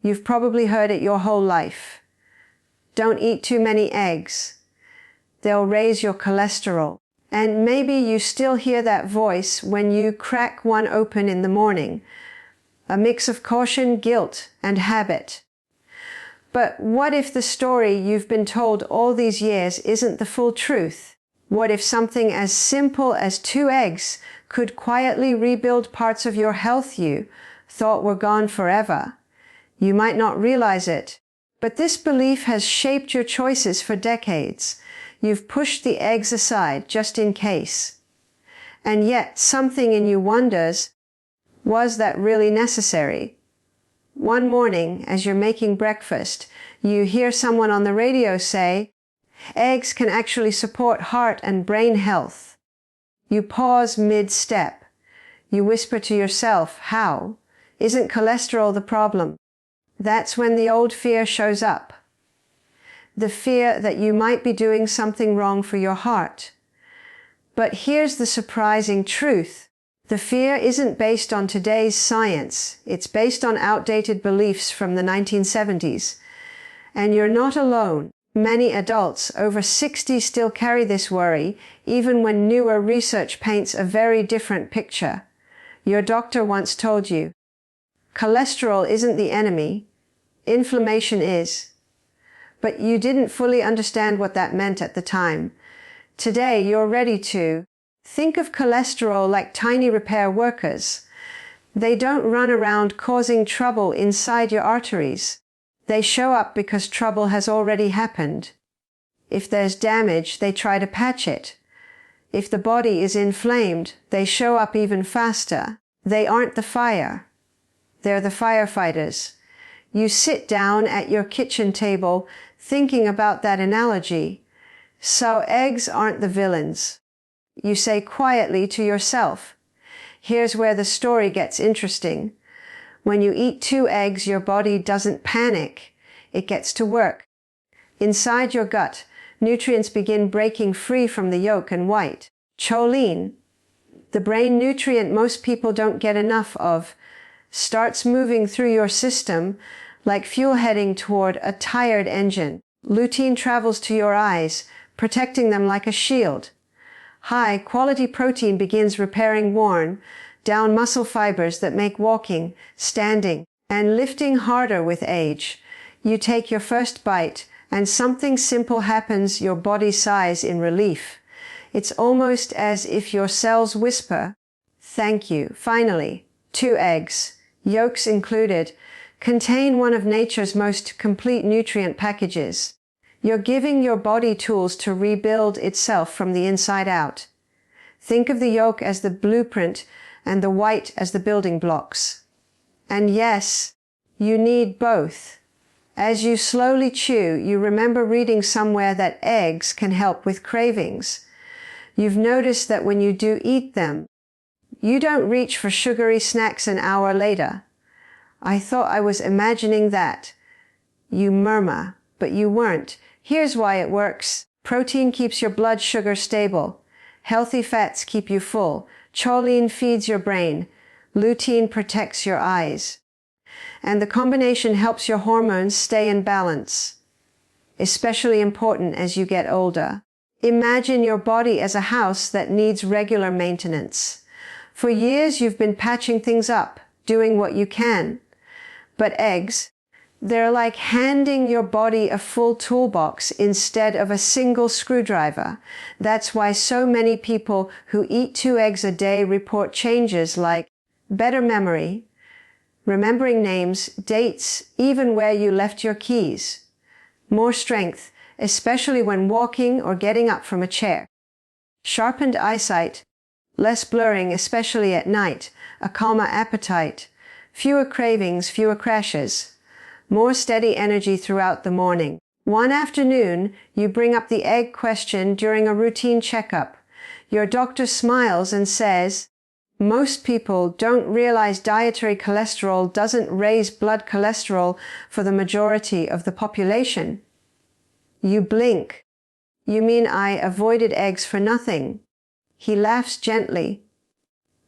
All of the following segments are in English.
You've probably heard it your whole life. Don't eat too many eggs. They'll raise your cholesterol. And maybe you still hear that voice when you crack one open in the morning. A mix of caution, guilt, and habit. But what if the story you've been told all these years isn't the full truth? What if something as simple as 2 eggs could quietly rebuild parts of your health you thought were gone forever? You might not realize it, but this belief has shaped your choices for decades. You've pushed the eggs aside just in case. And yet something in you wonders, was that really necessary? One morning, as you're making breakfast, you hear someone on the radio say, eggs can actually support heart and brain health. You pause mid-step. You whisper to yourself, how? Isn't cholesterol the problem? That's when the old fear shows up. The fear that you might be doing something wrong for your heart. But here's the surprising truth. The fear isn't based on today's science. It's based on outdated beliefs from the 1970s. And you're not alone. Many adults over 60 still carry this worry, even when newer research paints a very different picture. Your doctor once told you, cholesterol isn't the enemy, inflammation is. But you didn't fully understand what that meant at the time. Today, you're ready to. Think of cholesterol like tiny repair workers. They don't run around causing trouble inside your arteries. They show up because trouble has already happened. If there's damage, they try to patch it. If the body is inflamed, they show up even faster. They aren't the fire. They're the firefighters. You sit down at your kitchen table thinking about that analogy. So eggs aren't the villains. You say quietly to yourself, here's where the story gets interesting. When you eat 2 eggs, your body doesn't panic. It gets to work. Inside your gut, nutrients begin breaking free from the yolk and white. Choline, the brain nutrient most people don't get enough of, starts moving through your system like fuel heading toward a tired engine. Lutein travels to your eyes, protecting them like a shield. High-quality protein begins repairing worn down muscle fibers that make walking, standing, and lifting harder with age. You take your first bite, and something simple happens. Your body sighs in relief. It's almost as if your cells whisper, thank you. Finally, 2 eggs, yolks included, contain one of nature's most complete nutrient packages. You're giving your body tools to rebuild itself from the inside out. Think of the yolk as the blueprint and the white as the building blocks. And yes, you need both. As you slowly chew, you remember reading somewhere that eggs can help with cravings. You've noticed that when you do eat them, you don't reach for sugary snacks an hour later. I thought I was imagining that. You murmur, but you weren't. Here's why it works. Protein keeps your blood sugar stable. Healthy fats keep you full. Choline feeds your brain. Lutein protects your eyes. And the combination helps your hormones stay in balance. Especially important as you get older. Imagine your body as a house that needs regular maintenance. For years you've been patching things up, doing what you can. But eggs, they're like handing your body a full toolbox instead of a single screwdriver. That's why so many people who eat 2 eggs a day report changes like better memory, remembering names, dates, even where you left your keys. More strength, especially when walking or getting up from a chair. Sharpened eyesight, less blurring, especially at night, a calmer appetite, fewer cravings, fewer crashes. More steady energy throughout the morning. One afternoon, you bring up the egg question during a routine checkup. Your doctor smiles and says, most people don't realize dietary cholesterol doesn't raise blood cholesterol for the majority of the population. You blink. You mean I avoided eggs for nothing? He laughs gently.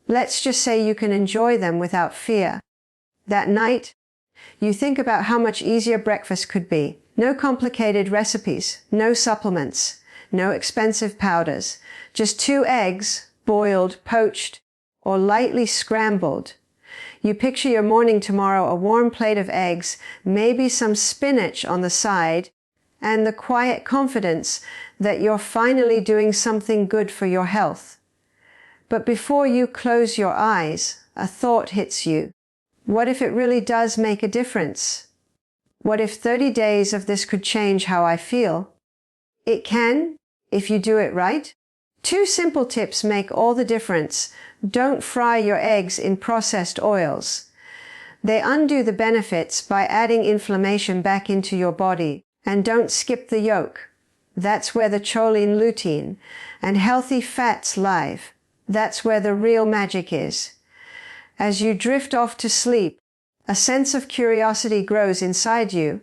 Let's just say you can enjoy them without fear. That night, You think about how much easier breakfast could be. No complicated recipes, no supplements, no expensive powders. Just 2 eggs, boiled, poached, or lightly scrambled. You picture your morning tomorrow, a warm plate of eggs, maybe some spinach on the side, and the quiet confidence that you're finally doing something good for your health. But before you close your eyes, a thought hits you. What if it really does make a difference? What if 30 days of this could change how I feel? It can, if you do it right. 2 simple tips make all the difference. Don't fry your eggs in processed oils. They undo the benefits by adding inflammation back into your body. And don't skip the yolk. That's where the choline, lutein, and healthy fats live. That's where the real magic is. As you drift off to sleep, a sense of curiosity grows inside you.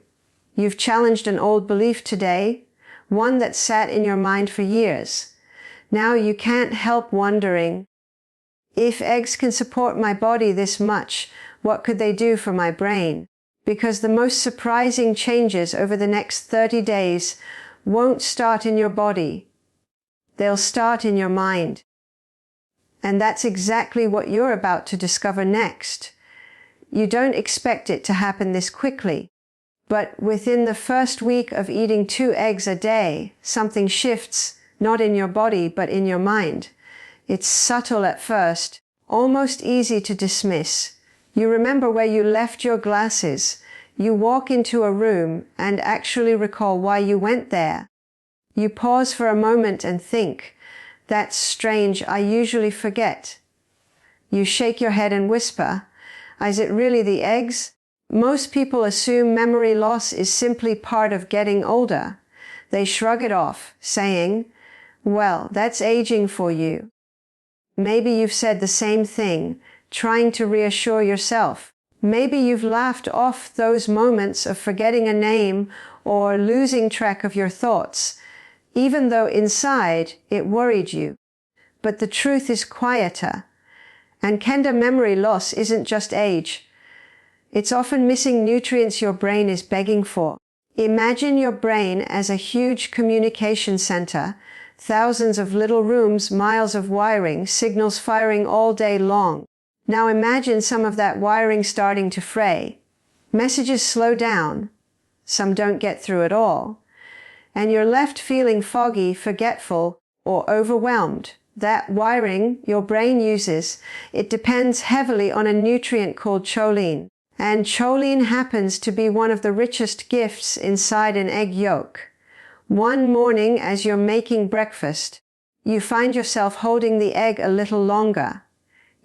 You've challenged an old belief today, one that sat in your mind for years. Now you can't help wondering, if eggs can support my body this much, what could they do for my brain? Because the most surprising changes over the next 30 days won't start in your body. They'll start in your mind. And that's exactly what you're about to discover next. You don't expect it to happen this quickly, but within the first week of eating 2 eggs a day, something shifts, not in your body, but in your mind. It's subtle at first, almost easy to dismiss. You remember where you left your glasses. You walk into a room and actually recall why you went there. You pause for a moment and think, that's strange, I usually forget. You shake your head and whisper, is it really the eggs? Most people assume memory loss is simply part of getting older. They shrug it off, saying, well, that's aging for you. Maybe you've said the same thing, trying to reassure yourself. Maybe you've laughed off those moments of forgetting a name or losing track of your thoughts, even though inside it worried you. But the truth is quieter. And Kenda, memory loss isn't just age. It's often missing nutrients your brain is begging for. Imagine your brain as a huge communication center, thousands of little rooms, miles of wiring, signals firing all day long. Now imagine some of that wiring starting to fray. Messages slow down. Some don't get through at all. And you're left feeling foggy, forgetful, or overwhelmed. That wiring your brain uses, it depends heavily on a nutrient called choline. And choline happens to be one of the richest gifts inside an egg yolk. One morning as you're making breakfast, you find yourself holding the egg a little longer.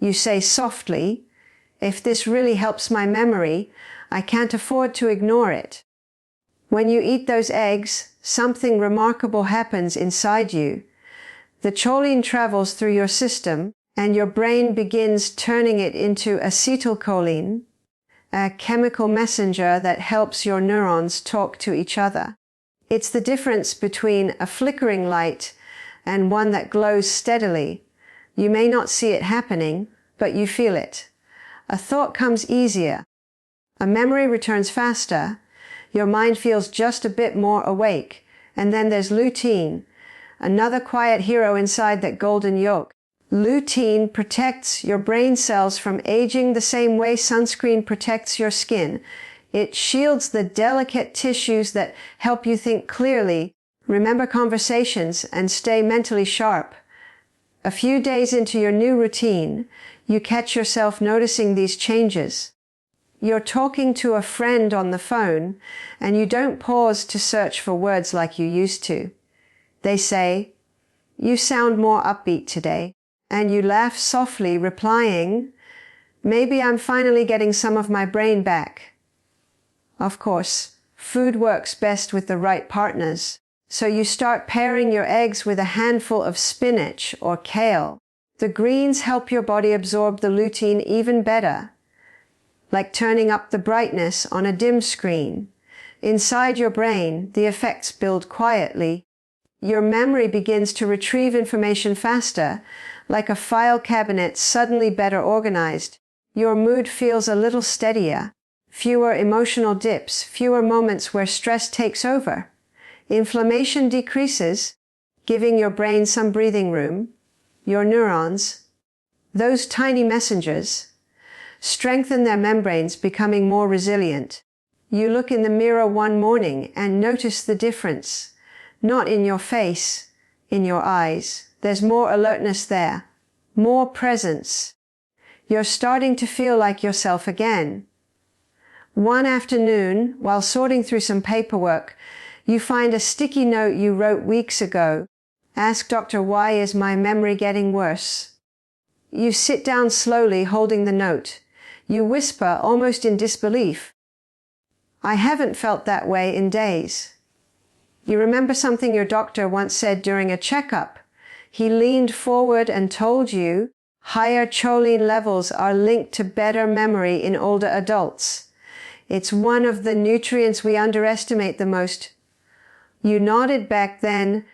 You say softly, if this really helps my memory, I can't afford to ignore it. When you eat those eggs, something remarkable happens inside you. The choline travels through your system, and your brain begins turning it into acetylcholine, a chemical messenger that helps your neurons talk to each other. It's the difference between a flickering light and one that glows steadily. You may not see it happening, but you feel it. A thought comes easier. A memory returns faster. Your mind feels just a bit more awake. And then there's lutein, another quiet hero inside that golden yolk. Lutein protects your brain cells from aging the same way sunscreen protects your skin. It shields the delicate tissues that help you think clearly, remember conversations, and stay mentally sharp. A few days into your new routine, you catch yourself noticing these changes. You're talking to a friend on the phone, and you don't pause to search for words like you used to. They say, "You sound more upbeat today," and you laugh softly, replying, "Maybe I'm finally getting some of my brain back." Of course, food works best with the right partners, so you start pairing your eggs with a handful of spinach or kale. The greens help your body absorb the lutein even better, like turning up the brightness on a dim screen. Inside your brain, the effects build quietly. Your memory begins to retrieve information faster, like a file cabinet suddenly better organized. Your mood feels a little steadier. fewer emotional dips, fewer moments where stress takes over. Inflammation decreases, giving your brain some breathing room. Your neurons, those tiny messengers, strengthen their membranes, becoming more resilient. You look in the mirror one morning and notice the difference. Not in your face, in your eyes. There's more alertness there, more presence. You're starting to feel like yourself again. One afternoon, while sorting through some paperwork, you find a sticky note you wrote weeks ago. Ask doctor, why is my memory getting worse? You sit down slowly, holding the note. You whisper, almost in disbelief, I haven't felt that way in days. You remember something your doctor once said during a checkup. He leaned forward and told you higher choline levels are linked to better memory in older adults. It's one of the nutrients we underestimate the most. You nodded back then,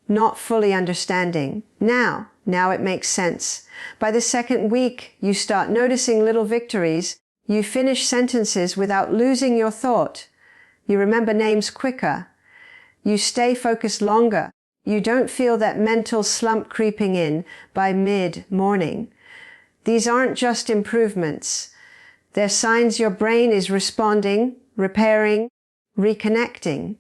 not fully understanding. Now it makes sense. By the second week, you start noticing little victories. You finish sentences without losing your thought. You remember names quicker. You stay focused longer. You don't feel that mental slump creeping in by mid-morning. These aren't just improvements. They're signs your brain is responding, repairing, reconnecting.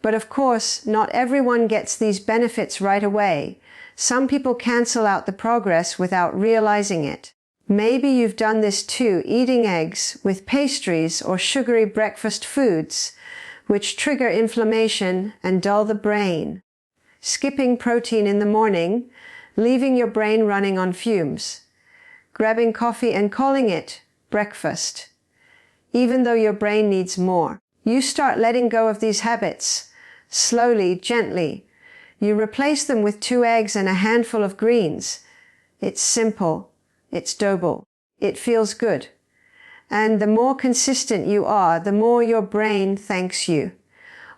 But of course, not everyone gets these benefits right away. Some people cancel out the progress without realizing it. Maybe you've done this too, eating eggs with pastries or sugary breakfast foods, which trigger inflammation and dull the brain. Skipping protein in the morning, leaving your brain running on fumes. Grabbing coffee and calling it breakfast, even though your brain needs more. You start letting go of these habits. Slowly, gently. You replace them with 2 eggs and a handful of greens. It's simple. It's doable. It feels good. And the more consistent you are, the more your brain thanks you.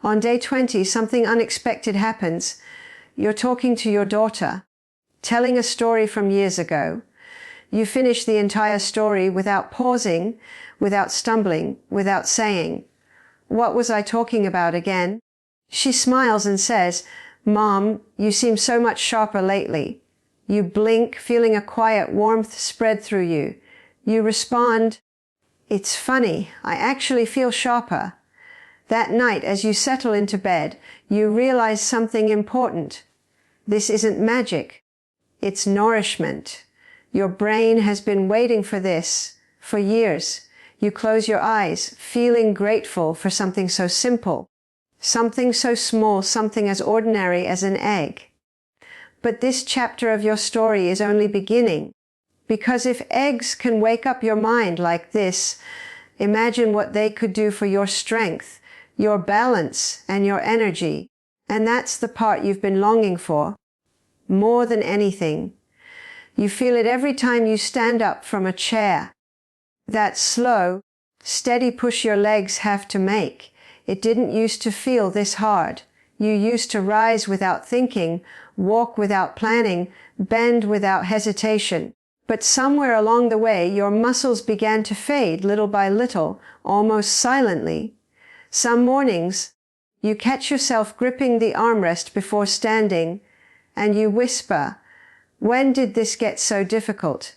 On day 20, something unexpected happens. You're talking to your daughter, telling a story from years ago. You finish the entire story without pausing, without stumbling, without saying, "What was I talking about again?" She smiles and says, "Mom, you seem so much sharper lately." You blink, feeling a quiet warmth spread through you. You respond, "It's funny, I actually feel sharper." That night, as you settle into bed, you realize something important. This isn't magic. It's nourishment. Your brain has been waiting for this for years. You close your eyes, feeling grateful for something so simple. Something so small, something as ordinary as an egg. But this chapter of your story is only beginning. Because if eggs can wake up your mind like this, imagine what they could do for your strength, your balance, and your energy. And that's the part you've been longing for. More than anything. You feel it every time you stand up from a chair. That slow, steady push your legs have to make. It didn't used to feel this hard. You used to rise without thinking, walk without planning, bend without hesitation. But somewhere along the way, your muscles began to fade little by little, almost silently. Some mornings, you catch yourself gripping the armrest before standing, and you whisper, "When did this get so difficult?"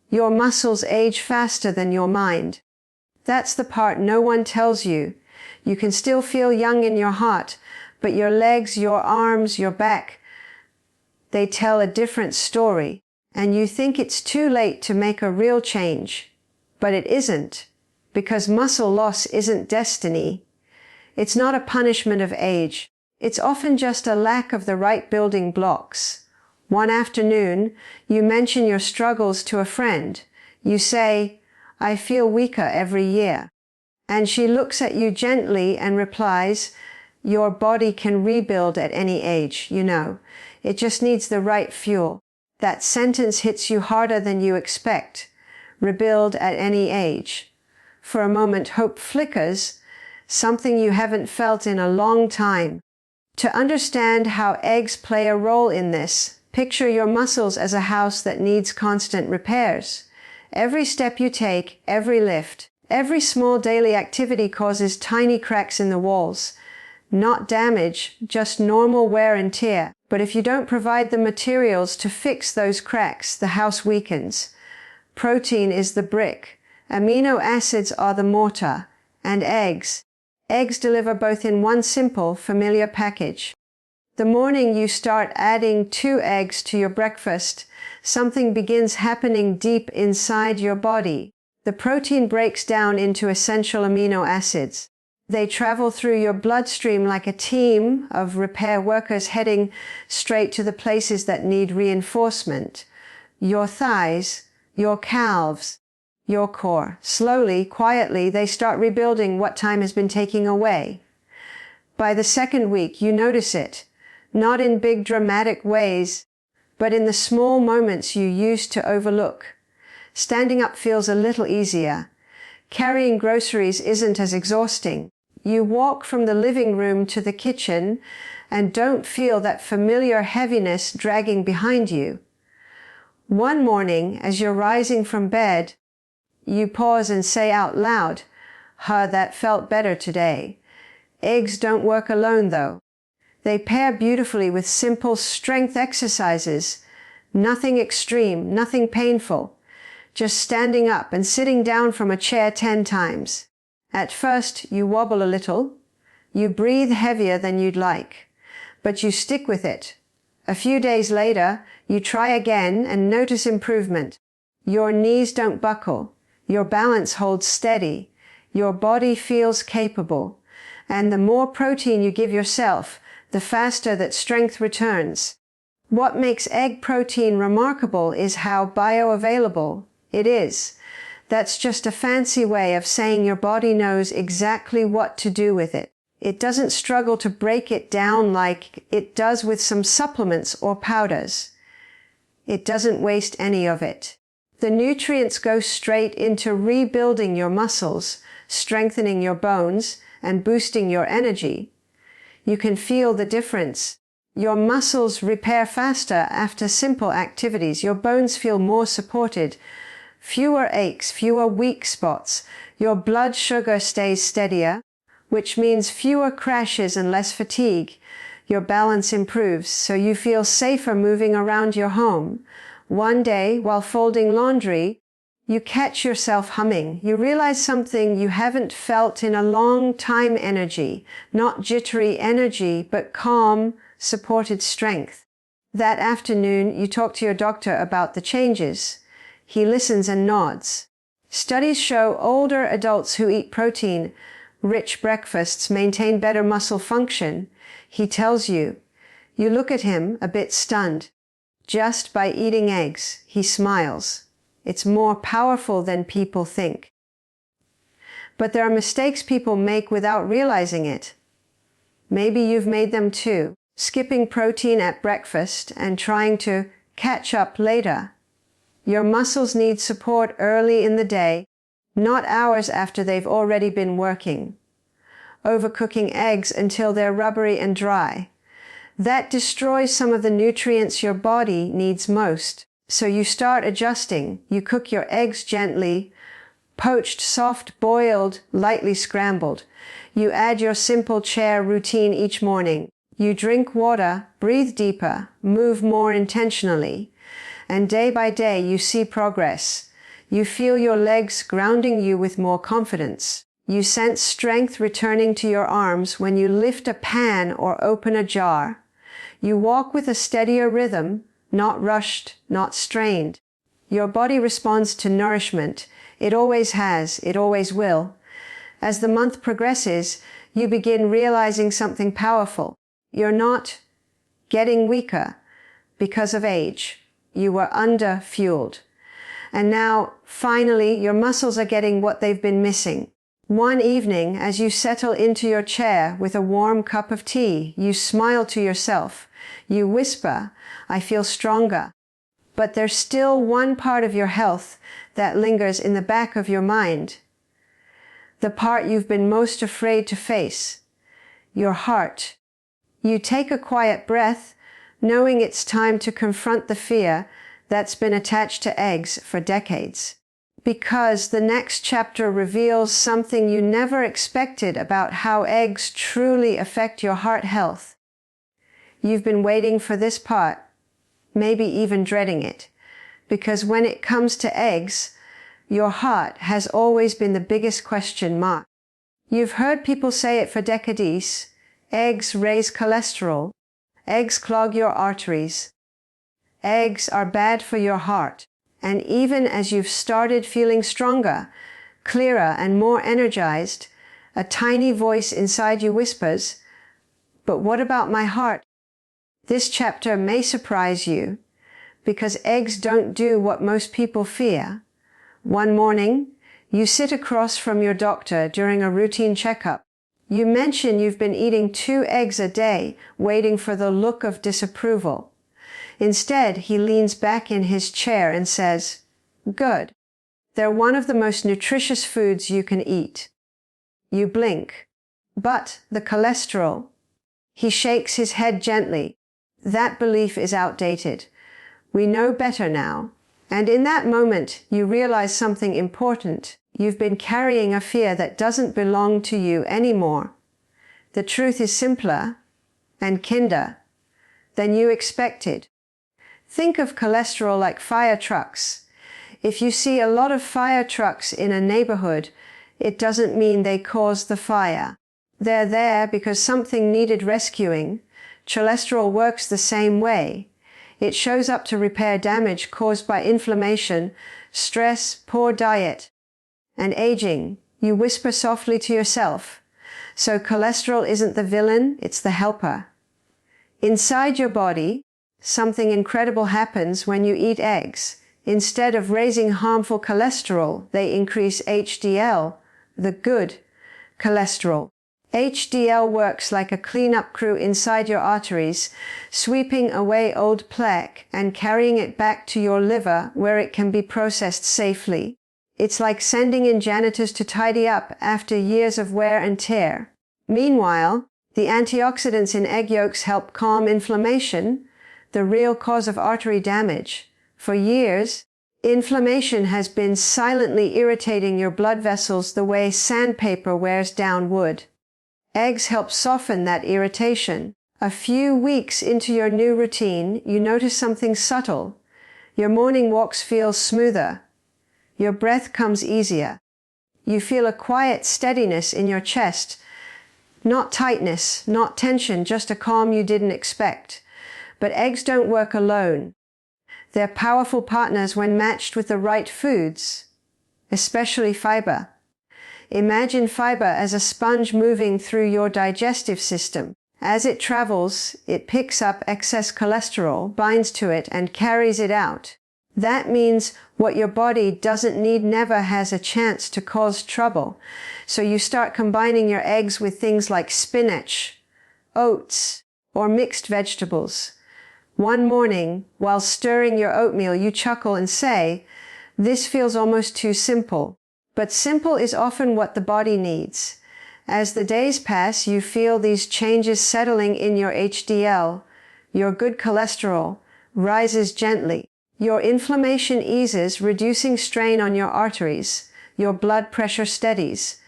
Your muscles age faster than your mind. That's the part no one tells you. You can still feel young in your heart, but your legs, your arms, your back, they tell a different story, and you think it's too late to make a real change. But it isn't, because muscle loss isn't destiny. It's not a punishment of age. It's often just a lack of the right building blocks. One afternoon, you mention your struggles to a friend. You say, "I feel weaker every year." And she looks at you gently and replies, "Your body can rebuild at any age, you know. It just needs the right fuel." That sentence hits you harder than you expect. Rebuild at any age. For a moment, hope flickers, something you haven't felt in a long time. To understand how eggs play a role in this, picture your muscles as a house that needs constant repairs. Every step you take, every lift, Every small daily activity causes tiny cracks in the walls. Not damage, just normal wear and tear. But if you don't provide the materials to fix those cracks, the house weakens. Protein is the brick. Amino acids are the mortar. And eggs. Eggs deliver both in one simple, familiar package. The morning you start adding 2 eggs to your breakfast, something begins happening deep inside your body. The protein breaks down into essential amino acids. They travel through your bloodstream like a team of repair workers heading straight to the places that need reinforcement. Your thighs, your calves, your core. Slowly, quietly, they start rebuilding what time has been taking away. By the second week, you notice it, not in big dramatic ways, but in the small moments you used to overlook. Standing up feels a little easier. Carrying groceries isn't as exhausting. You walk from the living room to the kitchen and don't feel that familiar heaviness dragging behind you. One morning, as you're rising from bed, you pause and say out loud, that felt better today." Eggs don't work alone, though. They pair beautifully with simple strength exercises. Nothing extreme, nothing painful. Just standing up and sitting down from a chair 10 times. At first, you wobble a little. You breathe heavier than you'd like. But you stick with it. A few days later, you try again and notice improvement. Your knees don't buckle. Your balance holds steady. Your body feels capable. And the more protein you give yourself, the faster that strength returns. What makes egg protein remarkable is how bioavailable it is. That's just a fancy way of saying your body knows exactly what to do with it. It doesn't struggle to break it down like it does with some supplements or powders. It doesn't waste any of it. The nutrients go straight into rebuilding your muscles, strengthening your bones, and boosting your energy. You can feel the difference. Your muscles repair faster after simple activities. Your bones feel more supported. Fewer aches, fewer weak spots. Your blood sugar stays steadier, which means fewer crashes and less fatigue. Your balance improves, so you feel safer moving around your home. One day, while folding laundry, you catch yourself humming. You realize something you haven't felt in a long time: energy. Not jittery energy, but calm, supported strength. That afternoon, you talk to your doctor about the changes. He listens and nods. Studies show older adults who eat protein-rich breakfasts maintain better muscle function. He tells you. You look at him, a bit stunned. Just by eating eggs, he smiles. It's more powerful than people think. But there are mistakes people make without realizing it. Maybe you've made them too. Skipping protein at breakfast and trying to catch up later. Your muscles need support early in the day, not hours after they've already been working. Overcooking eggs until they're rubbery and dry. That destroys some of the nutrients your body needs most. So you start adjusting. You cook your eggs gently, poached, soft, boiled, lightly scrambled. You add your simple chair routine each morning. You drink water, breathe deeper, move more intentionally. And day by day you see progress. You feel your legs grounding you with more confidence. You sense strength returning to your arms when you lift a pan or open a jar. You walk with a steadier rhythm, not rushed, not strained. Your body responds to nourishment. It always has, it always will. As the month progresses, you begin realizing something powerful. You're not getting weaker because of age. You were under-fueled. And now, finally, your muscles are getting what they've been missing. One evening, as you settle into your chair with a warm cup of tea, you smile to yourself. You whisper, "I feel stronger." But there's still one part of your health that lingers in the back of your mind. The part you've been most afraid to face. Your heart. You take a quiet breath, knowing it's time to confront the fear that's been attached to eggs for decades. because the next chapter reveals something you never expected about how eggs truly affect your heart health. You've been waiting for this part, maybe even dreading it, because when it comes to eggs, your heart has always been the biggest question mark. You've heard people say it for decades. Eggs raise cholesterol. Eggs clog your arteries. Eggs are bad for your heart. And even as you've started feeling stronger, clearer, and more energized, a tiny voice inside you whispers, "But what about my heart?" This chapter may surprise you, because eggs don't do what most people fear. One morning, you sit across from your doctor during a routine checkup. You mention you've been eating 2 eggs a day, waiting for the look of disapproval. Instead, he leans back in his chair and says, "Good. They're one of the most nutritious foods you can eat." You blink. "But the cholesterol." He shakes his head gently. "That belief is outdated. We know better now." And in that moment, you realize something important. You've been carrying a fear that doesn't belong to you anymore. The truth is simpler and kinder than you expected. Think of cholesterol like fire trucks. If you see a lot of fire trucks in a neighborhood, it doesn't mean they caused the fire. They're there because something needed rescuing. Cholesterol works the same way. It shows up to repair damage caused by inflammation, stress, poor diet, and aging. You whisper softly to yourself. So cholesterol isn't the villain, it's the helper. Inside your body, something incredible happens when you eat eggs. Instead of raising harmful cholesterol, they increase HDL, the good cholesterol. HDL works like a cleanup crew inside your arteries, sweeping away old plaque and carrying it back to your liver where it can be processed safely. It's like sending in janitors to tidy up after years of wear and tear. Meanwhile, the antioxidants in egg yolks help calm inflammation, the real cause of artery damage. For years, inflammation has been silently irritating your blood vessels the way sandpaper wears down wood. Eggs help soften that irritation. A few weeks into your new routine, you notice something subtle. Your morning walks feel smoother. Your breath comes easier. You feel a quiet steadiness in your chest. Not tightness, not tension, just a calm you didn't expect. But eggs don't work alone. They're powerful partners when matched with the right foods, especially fiber. Imagine fiber as a sponge moving through your digestive system. As it travels, it picks up excess cholesterol, binds to it, and carries it out. That means what your body doesn't need never has a chance to cause trouble. So you start combining your eggs with things like spinach, oats, or mixed vegetables. One morning, while stirring your oatmeal, you chuckle and say, "This feels almost too simple." But simple is often what the body needs. As the days pass, you feel these changes settling in your HDL. Your good cholesterol rises gently. Your inflammation eases, reducing strain on your arteries. Your blood pressure steadies.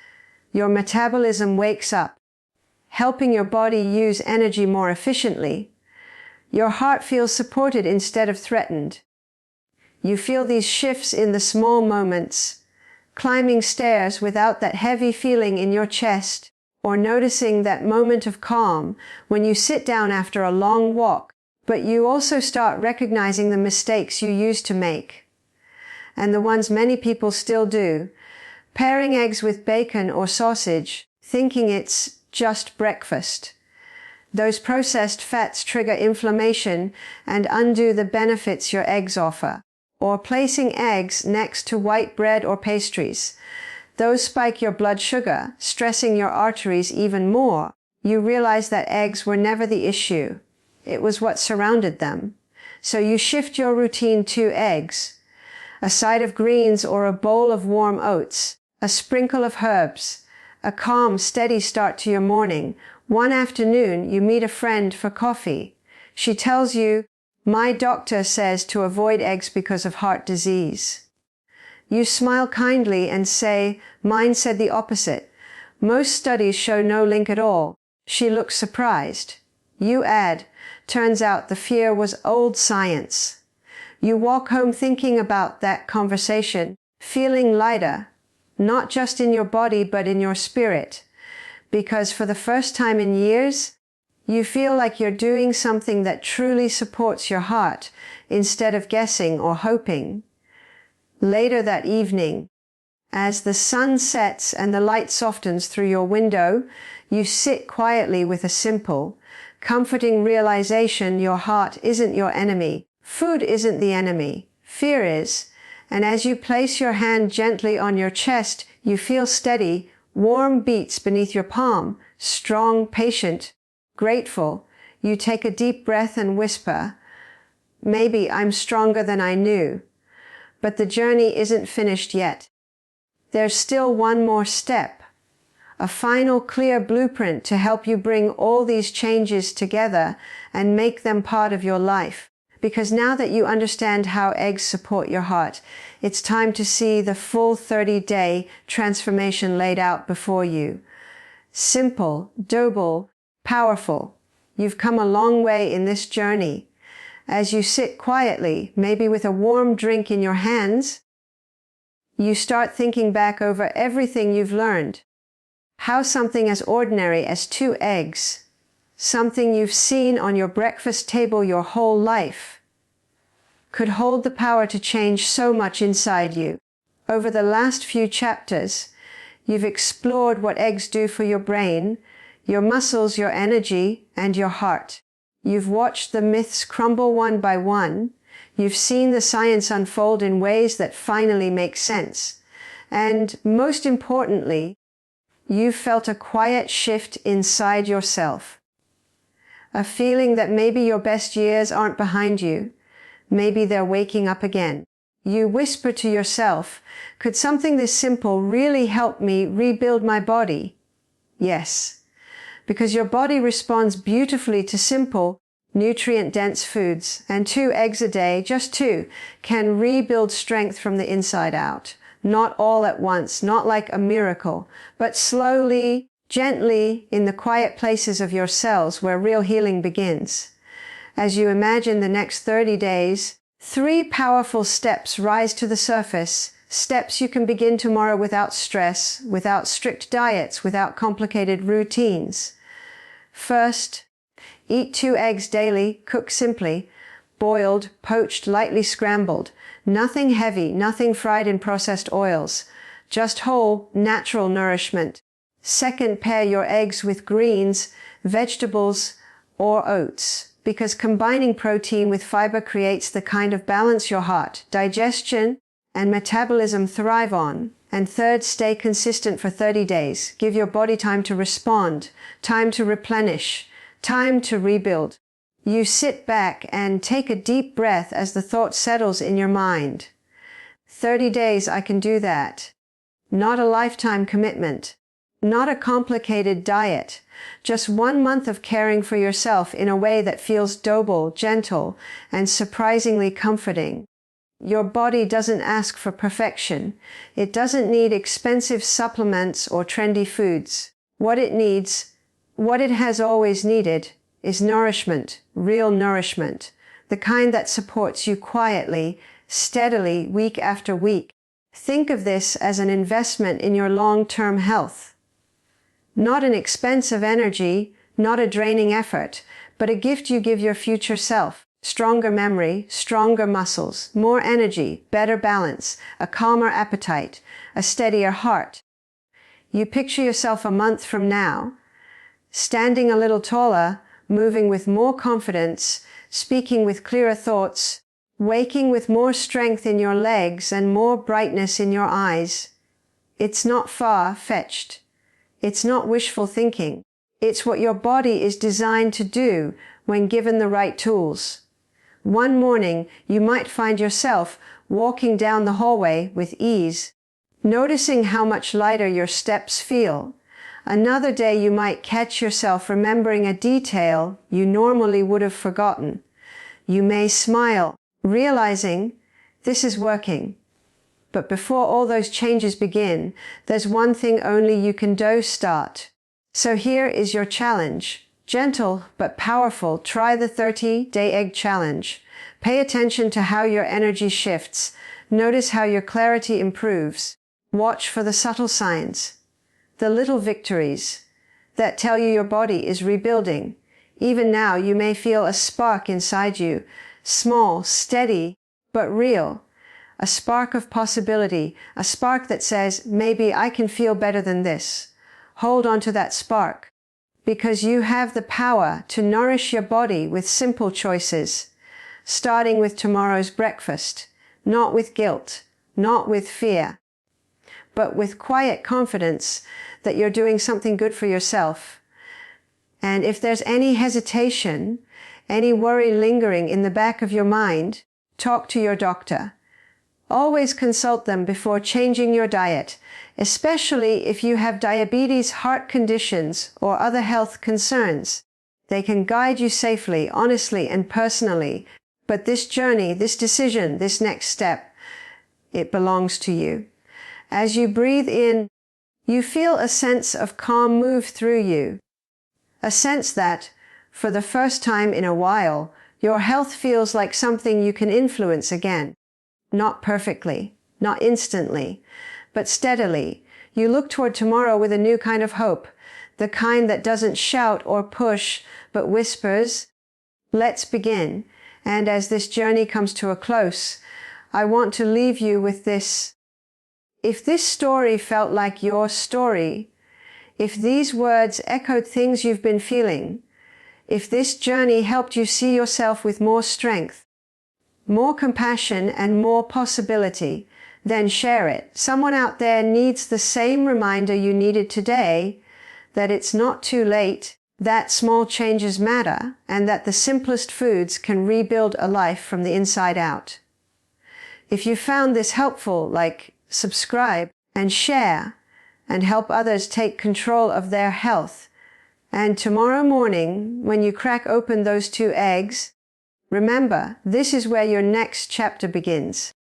Your metabolism wakes up, helping your body use energy more efficiently. Your heart feels supported instead of threatened. You feel these shifts in the small moments, climbing stairs without that heavy feeling in your chest, or noticing that moment of calm when you sit down after a long walk. But you also start recognizing the mistakes you used to make, and the ones many people still do, pairing eggs with bacon or sausage, thinking it's just breakfast. Those processed fats trigger inflammation and undo the benefits your eggs offer. Or placing eggs next to white bread or pastries. Those spike your blood sugar, stressing your arteries even more. You realize that eggs were never the issue. It was what surrounded them. So you shift your routine to eggs, a side of greens or a bowl of warm oats, a sprinkle of herbs, a calm, steady start to your morning. One afternoon, you meet a friend for coffee. She tells you, "My doctor says to avoid eggs because of heart disease." You smile kindly and say, "Mine said the opposite. Most studies show no link at all." She looks surprised. You add, "Turns out the fear was old science." You walk home thinking about that conversation, feeling lighter, not just in your body but in your spirit, because for the first time in years, you feel like you're doing something that truly supports your heart instead of guessing or hoping. Later that evening, as the sun sets and the light softens through your window, you sit quietly with a simple, comforting realization your heart isn't your enemy, food isn't the enemy, fear is, and as you place your hand gently on your chest, you feel steady, warm beats beneath your palm, strong, patient, grateful. You take a deep breath and whisper, "Maybe I'm stronger than I knew." But the journey isn't finished yet. There's still one more step, a final clear blueprint to help you bring all these changes together and make them part of your life. Because now that you understand how eggs support your heart, it's time to see the full 30-day transformation laid out before you. Simple, doable, powerful. You've come a long way in this journey. As you sit quietly, maybe with a warm drink in your hands, you start thinking back over everything you've learned. How something as ordinary as 2 eggs, something you've seen on your breakfast table your whole life, could hold the power to change so much inside you. Over the last few chapters, you've explored what eggs do for your brain, your muscles, your energy, and your heart. You've watched the myths crumble one by one. You've seen the science unfold in ways that finally make sense. And most importantly, you've felt a quiet shift inside yourself. A feeling that maybe your best years aren't behind you. Maybe they're waking up again. You whisper to yourself, "Could something this simple really help me rebuild my body?" Yes, because your body responds beautifully to simple, nutrient-dense foods, and 2 eggs a day, just 2, can rebuild strength from the inside out. Not all at once, not like a miracle, but slowly, gently, in the quiet places of your cells where real healing begins. As you imagine the next 30 days, 3 powerful steps rise to the surface, steps you can begin tomorrow without stress, without strict diets, without complicated routines. First, eat 2 eggs daily, cook simply, boiled, poached, lightly scrambled. Nothing heavy, nothing fried in processed oils, just whole, natural nourishment. Second, pair your eggs with greens, vegetables, or oats, because combining protein with fiber creates the kind of balance your heart, digestion, and metabolism thrive on. And third, stay consistent for 30 days. Give your body time to respond, time to replenish, time to rebuild. You sit back and take a deep breath as the thought settles in your mind. 30 days, I can do that. Not a lifetime commitment. Not a complicated diet. Just 1 month of caring for yourself in a way that feels doable, gentle, and surprisingly comforting. Your body doesn't ask for perfection. It doesn't need expensive supplements or trendy foods. What it needs, what it has always needed, is nourishment, real nourishment, the kind that supports you quietly, steadily, week after week. Think of this as an investment in your long-term health. Not an expense of energy, not a draining effort, but a gift you give your future self. Stronger memory, stronger muscles, more energy, better balance, a calmer appetite, a steadier heart. You picture yourself a month from now, standing a little taller, moving with more confidence, speaking with clearer thoughts, waking with more strength in your legs and more brightness in your eyes. It's not far-fetched. It's not wishful thinking. It's what your body is designed to do when given the right tools. One morning, you might find yourself walking down the hallway with ease, noticing how much lighter your steps feel. Another day, you might catch yourself remembering a detail you normally would have forgotten. You may smile, realizing this is working. But before all those changes begin, there's one thing only you can do: start. So here is your challenge. Gentle but powerful, try the 30-day egg challenge. Pay attention to how your energy shifts. Notice how your clarity improves. Watch for the subtle signs, the little victories that tell you your body is rebuilding. Even now, you may feel a spark inside you, small, steady, but real. A spark of possibility, a spark that says, maybe I can feel better than this. Hold on to that spark, because you have the power to nourish your body with simple choices, starting with tomorrow's breakfast, not with guilt, not with fear, but with quiet confidence that you're doing something good for yourself. And if there's any hesitation, any worry lingering in the back of your mind, talk to your doctor. Always consult them before changing your diet, especially if you have diabetes, heart conditions, or other health concerns. They can guide you safely, honestly, and personally. But this journey, this decision, this next step, it belongs to you. As you breathe in, you feel a sense of calm move through you. A sense that, for the first time in a while, your health feels like something you can influence again. Not perfectly, not instantly, but steadily. You look toward tomorrow with a new kind of hope, the kind that doesn't shout or push, but whispers, "Let's begin." And as this journey comes to a close, I want to leave you with this. If this story felt like your story, if these words echoed things you've been feeling, if this journey helped you see yourself with more strength, more compassion, and more possibility, then share it. Someone out there needs the same reminder you needed today, that it's not too late, that small changes matter, and that the simplest foods can rebuild a life from the inside out. If you found this helpful, subscribe and share, and help others take control of their health. And tomorrow morning, when you crack open those 2 eggs, remember, this is where your next chapter begins.